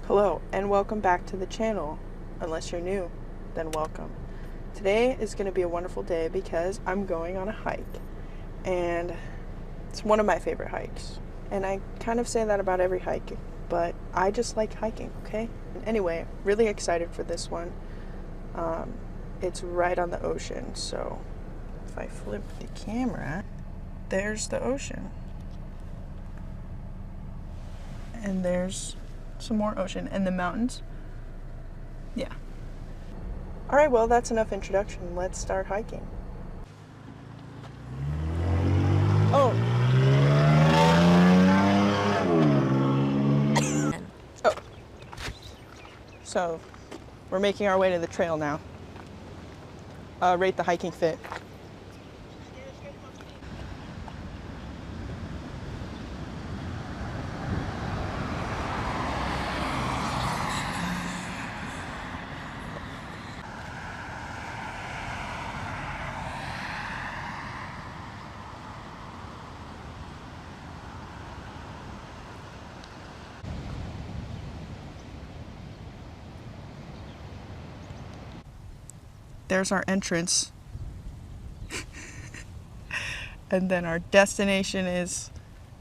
Hello and welcome back to the channel. Unless you're new, then welcome. Today is going to be a wonderful day because I'm going on a hike, and it's one of my favorite hikes. And I kind of say that about every hike, but I just like hiking, okay? Anyway, really excited for this one. It's right on the ocean, so if I flip the camera, there's the ocean. And there's some more ocean and the mountains. Yeah. All right, well, that's enough introduction. Let's start hiking. Oh. Oh. So, we're making our way to the trail now. Rate the hiking fit. There's our entrance. And then our destination is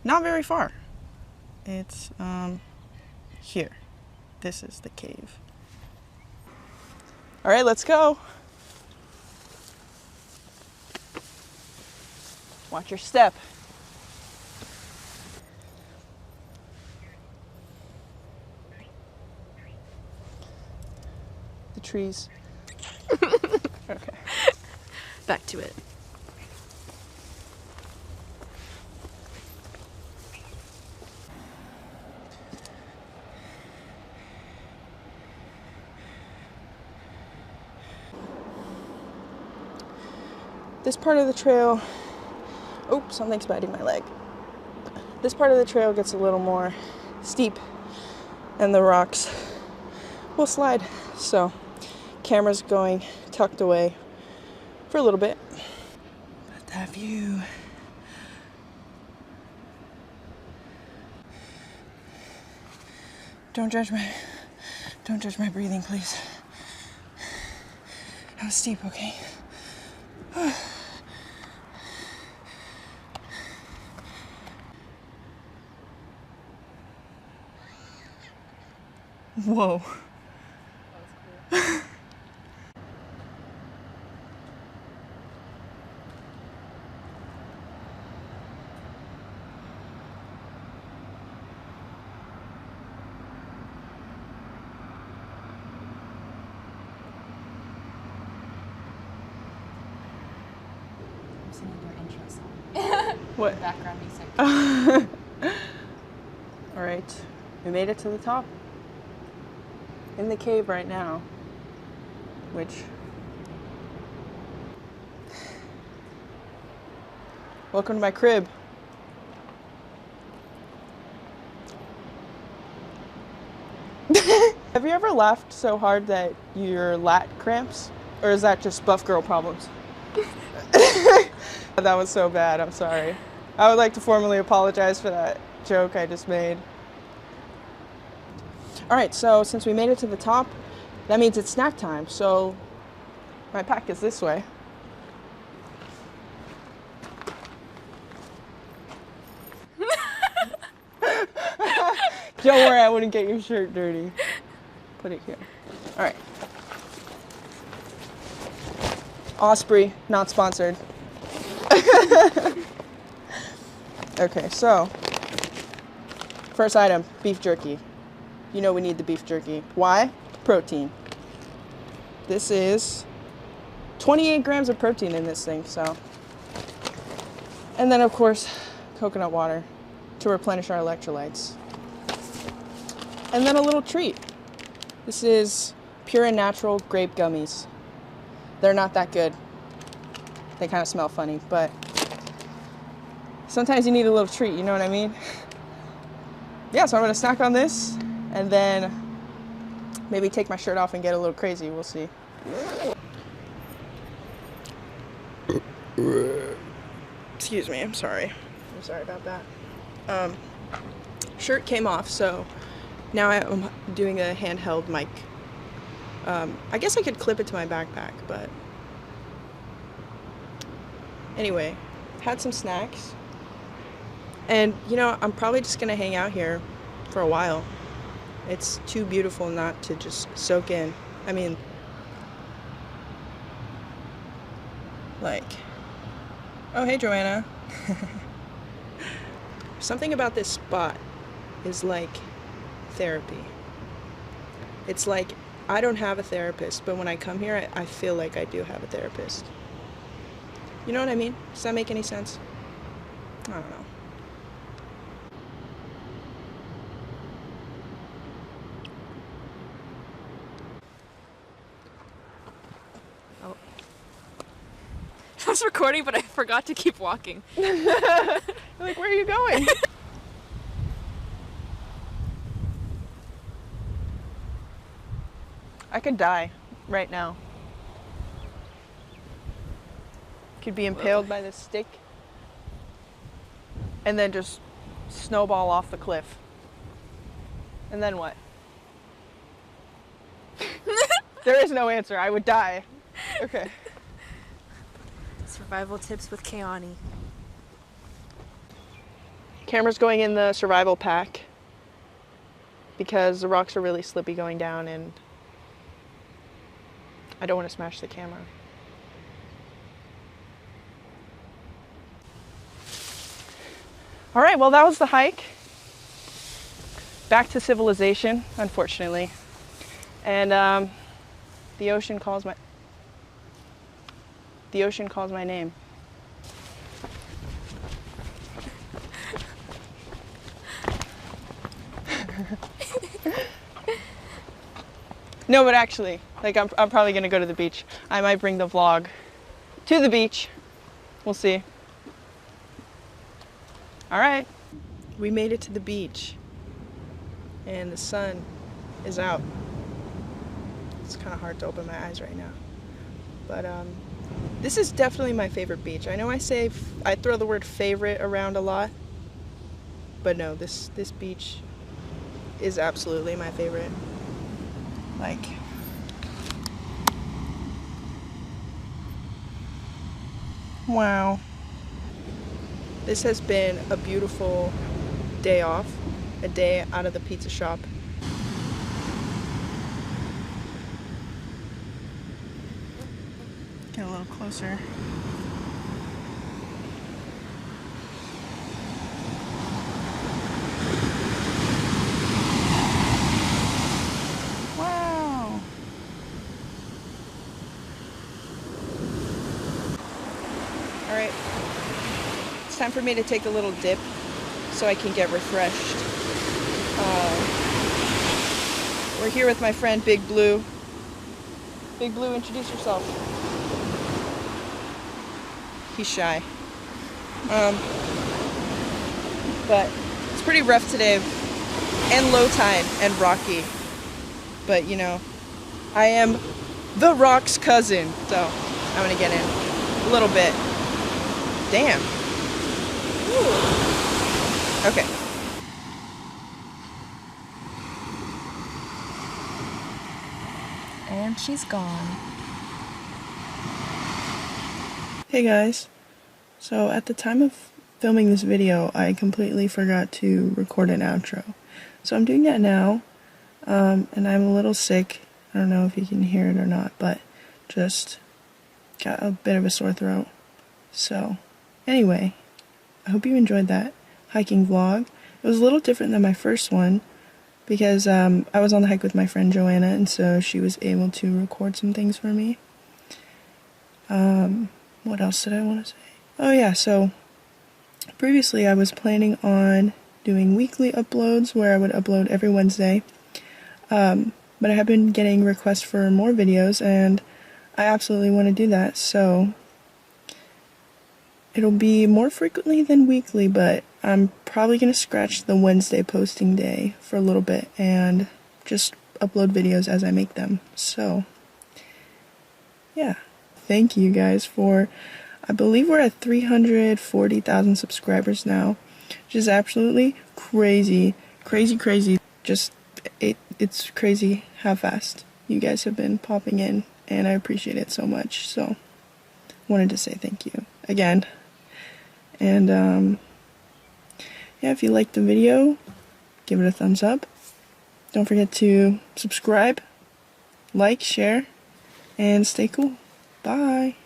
not very far. It's here. This is the cave. All right, let's go. Watch your step. The trees. Okay. Back to it. This part of the trail, oh, something's biting my leg. This part of the trail gets a little more steep and the rocks will slide. So, camera's going tucked away for a little bit. But that view. Don't judge my breathing, please. That was steep, okay? Whoa. I'm singing your intro song. What? Background music. All right, we made it to the top. In the cave right now, which welcome to my crib. Have you ever laughed so hard that your lat cramps? Or is that just buff girl problems? That was so bad, I'm sorry. I would like to formally apologize for that joke I just made. All right, so since we made it to the top, that means it's snack time. So my pack is this way. Don't worry, I wouldn't get your shirt dirty. Put it here. All right. Osprey, not sponsored. Okay, so first item, beef jerky. You know we need the beef jerky. Why? Protein. This is 28 grams of protein in this thing, so. And then of course, coconut water to replenish our electrolytes. And then a little treat. This is pure and natural grape gummies. They're not that good. They kind of smell funny, but sometimes you need a little treat, you know what I mean? Yeah, so I'm gonna snack on this and then maybe take my shirt off and get a little crazy, we'll see. Excuse me, I'm sorry about that. Shirt came off, so Now I'm doing a handheld mic. I guess I could clip it to my backpack, but anyway, had some snacks. And, you know, I'm probably just gonna hang out here for a while. It's too beautiful not to just soak in. I mean, like, oh, hey, Joanna. Something about this spot is like therapy. It's like I don't have a therapist, but when I come here, I feel like I do have a therapist. You know what I mean? Does that make any sense? I don't know. Oh. I was recording, but I forgot to keep walking. Like, where are you going? I could die right now. Could be impaled by this stick and then just snowball off the cliff. And then what? There is no answer. I would die. Okay. Survival tips with Keani. Camera's going in the survival pack because the rocks are really slippy going down and I don't want to smash the camera. All right, well, that was the hike. Back to civilization, unfortunately. And the ocean calls my name. No, but actually, like I'm probably gonna go to the beach. I might bring the vlog to the beach. We'll see. All right, we made it to the beach and the sun is out. It's kind of hard to open my eyes right now, but this is definitely my favorite beach. I know I throw the word favorite around a lot, but no, this beach is absolutely my favorite. Like, wow. This has been a beautiful day off, a day out of the pizza shop. Get a little closer. Wow. All right. It's time for me to take a little dip so I can get refreshed. We're here with my friend Big Blue. Big Blue, introduce yourself. He's shy. But it's pretty rough today and low tide and rocky. But you know, I am the rock's cousin, so I'm gonna get in a little bit. Damn. Ooh. Okay. And she's gone. Hey guys. So at the time of filming this video, I completely forgot to record an outro. So I'm doing that now, and I'm a little sick. I don't know if you can hear it or not, but just got a bit of a sore throat. So anyway, I hope you enjoyed that hiking vlog. It was a little different than my first one because I was on the hike with my friend Joanna, and so she was able to record some things for me. What else did I want to say? Oh yeah, so previously I was planning on doing weekly uploads where I would upload every Wednesday, but I have been getting requests for more videos and I absolutely want to do that, so it'll be more frequently than weekly, but I'm probably going to scratch the Wednesday posting day for a little bit and just upload videos as I make them. So, yeah. Thank you guys for, I believe we're at 340,000 subscribers now, which is absolutely crazy. Crazy. Just, it's crazy how fast you guys have been popping in, and I appreciate it so much. So wanted to say thank you again. And yeah, if you liked the video, give it a thumbs up. Don't forget to subscribe, like, share, and stay cool. Bye.